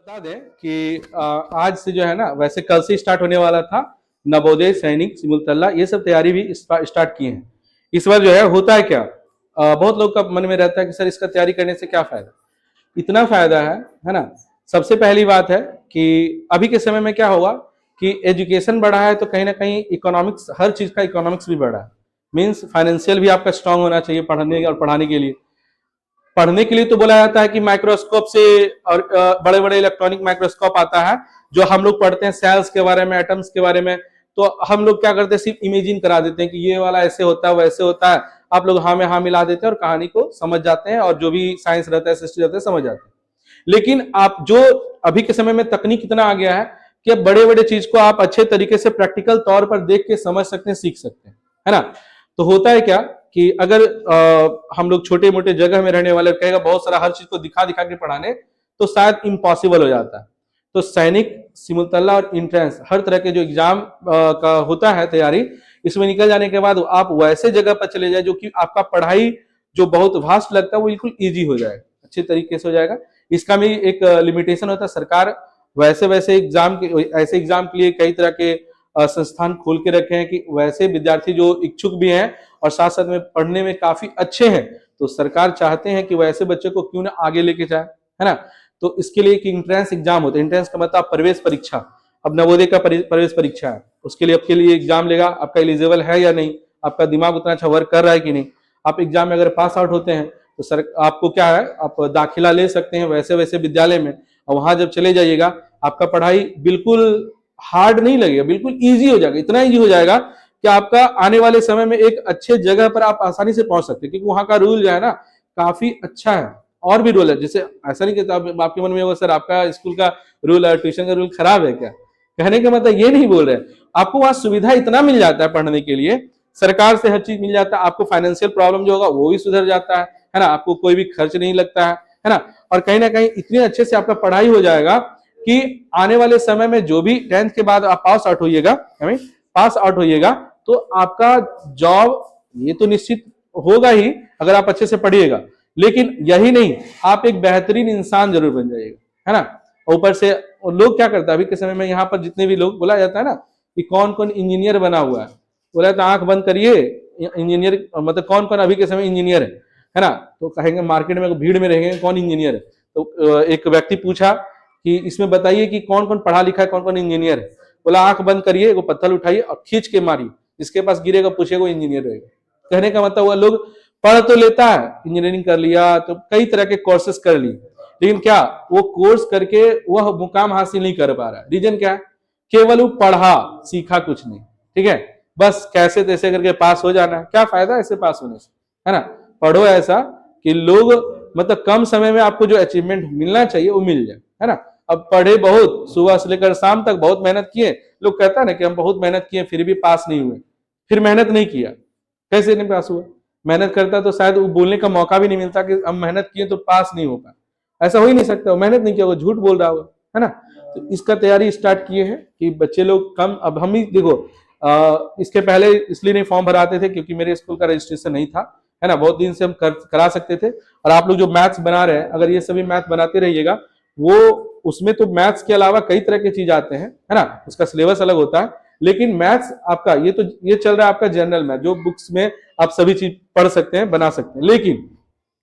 बता दें कि आज से जो है ना, वैसे कल से स्टार्ट होने वाला था नवोदय, सैनिक, सिमुलतला, ये सब तैयारी भी स्टार्ट किए हैं। इस बार जो है होता है क्या, बहुत लोग का मन में रहता है कि सर इसका तैयारी करने से क्या फायदा। इतना फायदा है ना। सबसे पहली बात है कि अभी के समय में क्या होगा कि एजुकेशन बढ़ा है तो कहीं ना कहीं इकोनॉमिक्स, हर चीज का इकोनॉमिक्स भी बढ़ा है। मीन्स फाइनेंशियल भी आपका स्ट्रांग होना चाहिए पढ़ने और पढ़ाने के लिए। पढ़ने के लिए तो बोला जाता है कि माइक्रोस्कोप से, और बड़े बड़े इलेक्ट्रॉनिक माइक्रोस्कोप आता है जो हम लोग पढ़ते हैं सेल्स के बारे में, एटम्स के बारे में। तो हम लोग क्या करते हैं, सिर्फ इमेजिन करा देते हैं कि ये वाला ऐसे होता है वैसे होता है। आप लोग हाँ में हाँ मिला देते हैं और कहानी को समझ जाते हैं, और जो भी साइंस रहता है, सिस्टम रहता है, समझ जाते हैं। लेकिन आप जो अभी के समय में तकनीक इतना आ गया है कि अब बड़े बड़े चीज को आप अच्छे तरीके से प्रैक्टिकल तौर पर देख के समझ सकते हैं, सीख सकते हैं, है ना। तो होता है क्या कि अगर हम लोग छोटे मोटे जगह में रहने वाले कहेगा बहुत सारा हर चीज को दिखा दिखा के पढ़ाने, तो शायद इम्पॉसिबल हो जाता है। तो सैनिक, सिमुलतला और इंट्रेंस, हर तरह के जो एग्जाम का होता है तैयारी, इसमें निकल जाने के बाद आप वैसे जगह पर चले जाए जो कि आपका पढ़ाई जो बहुत वास्ट लगता है वो बिल्कुल ईजी हो जाएगा, अच्छे तरीके से हो जाएगा। इसका भी एक लिमिटेशन होता है। सरकार वैसे वैसे एग्जाम के, ऐसे एग्जाम के लिए कई तरह के संस्थान खोल के रखे हैं कि वैसे विद्यार्थी जो इच्छुक भी हैं और साथ साथ में पढ़ने में काफी अच्छे हैं, तो सरकार चाहते हैं कि वैसे बच्चे को क्यों ना आगे लेके जाए, है ना। तो इसके लिए एक इंट्रेंस एग्जाम होता है। इंट्रेंस का मतलब प्रवेश परीक्षा। अब नवोदय का प्रवेश परीक्षा है, उसके लिए आपके लिए एग्जाम लेगा, आपका एलिजिबल है या नहीं, आपका दिमाग उतना अच्छा वर्क कर रहा है कि नहीं। आप एग्जाम में अगर पास आउट होते हैं तो सर आपको क्या है, आप दाखिला ले सकते हैं वैसे वैसे विद्यालय में। और वहां जब चले जाइएगा, आपका पढ़ाई बिल्कुल हार्ड नहीं लगेगा, बिल्कुल ईजी हो जाएगा। इतना ईजी हो जाएगा कि आपका आने वाले समय में एक अच्छे जगह पर आप आसानी से पहुंच सकते हैं, क्योंकि वहां का रूल जो है ना काफी अच्छा है। और भी रूल है, जैसे ऐसा नहीं कि आपके मन में होगा सर आपका स्कूल का रूल और ट्यूशन का रूल खराब है क्या। कहने का मतलब ये नहीं बोल रहे, आपको वहां सुविधा इतना मिल जाता है पढ़ने के लिए, सरकार से हर चीज मिल जाता है। आपको फाइनेंशियल प्रॉब्लम जो होगा वो भी सुधर जाता है ना। आपको कोई भी खर्च नहीं लगता है ना। और कहीं ना कहीं इतने अच्छे से आपका पढ़ाई हो जाएगा कि आने वाले समय में जो भी 10th के बाद आप पास आउट होइएगा, पास आउट होइएगा, तो आपका जॉब ये तो निश्चित होगा ही अगर आप अच्छे से पढ़िएगा। लेकिन यही नहीं, आप एक बेहतरीन इंसान जरूर बन जाइएगा, है ना। ऊपर से लोग क्या करते हैं अभी के समय में, यहाँ पर जितने भी लोग बोला जाता है ना कि कौन कौन इंजीनियर बना हुआ है, बोला तो आंख बंद करिए, इंजीनियर मतलब कौन कौन अभी के समय इंजीनियर है ना। तो कहेंगे मार्केट में भीड़ में रहेंगे कौन इंजीनियर है। तो एक व्यक्ति पूछा कि इसमें बताइए कि कौन कौन पढ़ा लिखा है, कौन कौन इंजीनियर है। बोला आंख बंद करिए, वो पत्थर उठाइए और खींच के मारिए, जिसके पास गिरेगा पूछेगा वो इंजीनियर रहेगा। कहने का मतलब हुआ लोग पढ़ तो लेता है, इंजीनियरिंग कर लिया, तो कई तरह के कोर्सेस कर लिए, लेकिन क्या वो कोर्स करके वह मुकाम हासिल नहीं कर पा रहा। रीजन क्या है, केवल वो पढ़ा, सीखा कुछ नहीं, ठीक है। बस कैसे तैसे करके पास हो जाना है, क्या फायदा ऐसे पास होने से, है ना। पढ़ो ऐसा कि लोग मतलब कम समय में आपको जो अचीवमेंट मिलना चाहिए वो मिल जाए, है ना। अब पढ़े बहुत, सुबह से लेकर शाम तक बहुत मेहनत किए, लोग कहता है ना कि हम बहुत मेहनत किए फिर भी पास नहीं हुए। फिर मेहनत नहीं किया, कैसे नहीं पास हुआ। मेहनत करता तो शायद वो बोलने का मौका भी नहीं मिलता कि हम मेहनत किए तो पास नहीं हो पाए। ऐसा हो ही नहीं सकता, मेहनत नहीं किया होगा, झूठ बोल रहा होगा, है ना। तो इसका तैयारी स्टार्ट किए हैं कि बच्चे लोग कम, अब हम ही देखो इसके पहले इसलिए नहीं फॉर्म भराते थे क्योंकि मेरे स्कूल का रजिस्ट्रेशन नहीं था, है ना। बहुत दिन से हम करा सकते थे। और आप लोग जो मैथ्स बना रहे हैं, अगर ये सभी मैथ बनाते रहिएगा, वो उसमें तो मैथ्स के अलावा कई तरह के चीज आते हैं, है ना। उसका सिलेबस अलग होता है, लेकिन मैथ्स आपका ये चल रहा है आपका जनरल मैथ, जो बुक्स में आप सभी चीज पढ़ सकते हैं, बना सकते हैं। लेकिन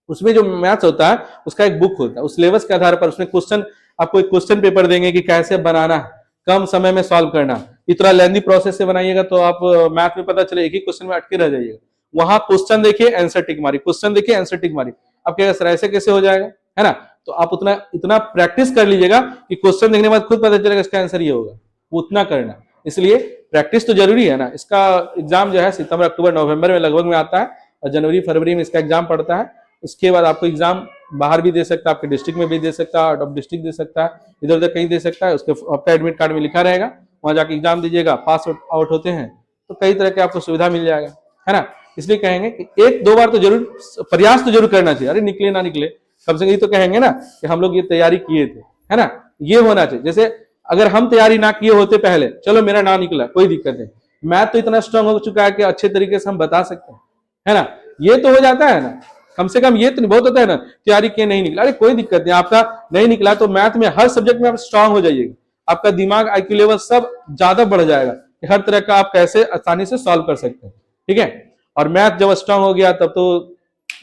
उसमें जो मैथ्स होता है उसका एक बुक होता है, उस सिलेबस के आधार पर उसमें क्वेश्चन, आपको एक क्वेश्चन पेपर देंगे कि कैसे बनाना है, कम समय में सॉल्व करना। इतना लेंदी प्रोसेस से बनाइएगा तो आप मैथ में पता चले एक ही क्वेश्चन में अटके रह जाइएगा। वहां क्वेश्चन देखिए आंसर टिक मारी, क्वेश्चन देखिए आंसर टिक मारी, आप कहेगा सर ऐसे कैसे हो जाएगा, है ना। तो आप उतना इतना प्रैक्टिस कर लीजिएगा कि क्वेश्चन देखने के बाद खुद पता चलेगा इसका आंसर ये होगा, वो उतना करना। इसलिए प्रैक्टिस तो जरूरी है ना। इसका एग्जाम जो है सितंबर अक्टूबर नवंबर में लगभग में आता है, और जनवरी फरवरी में इसका एग्जाम पड़ता है। उसके बाद आपको एग्जाम बाहर भी दे सकता है, आपके डिस्ट्रिक्ट में भी दे सकता है, आउट ऑफ डिस्ट्रिक्ट दे सकता है, इधर उधर कहीं दे सकता है। उसके आपका एडमिट कार्ड में लिखा रहेगा, वहां जाके एग्जाम दीजिएगा, पास आउट होते हैं तो कई तरह के आपको सुविधा मिल जाएगा, है ना। इसलिए कहेंगे कि एक दो बार तो जरूर प्रयास तो जरूर करना चाहिए। अरे निकले ना निकले, कम से कम ये तो कहेंगे ना कि हम लोग ये तैयारी किए थे, है ना। ये होना चाहिए। जैसे अगर हम तैयारी ना किए होते पहले, चलो मेरा ना निकला कोई दिक्कत नहीं, मैथ तो इतना स्ट्रांग हो चुका है कि अच्छे तरीके से हम बता सकते हैं, है ना। ये तो हो जाता है ना। कम से कम ये तो नहीं, बहुत होता है ना तैयारी किए नहीं निकला, अरे कोई दिक्कत नहीं, आपका नहीं निकला तो मैथ में हर सब्जेक्ट में आप स्ट्रांग हो जाइएगा, आपका दिमाग IQ लेवल सब ज्यादा बढ़ जाएगा कि हर तरह का आप कैसे आसानी से सॉल्व कर सकते हैं, ठीक है। और मैथ जब स्ट्रांग हो गया तब तो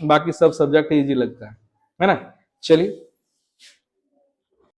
बाकी सब सब्जेक्ट इजी लगता है ना। चलिए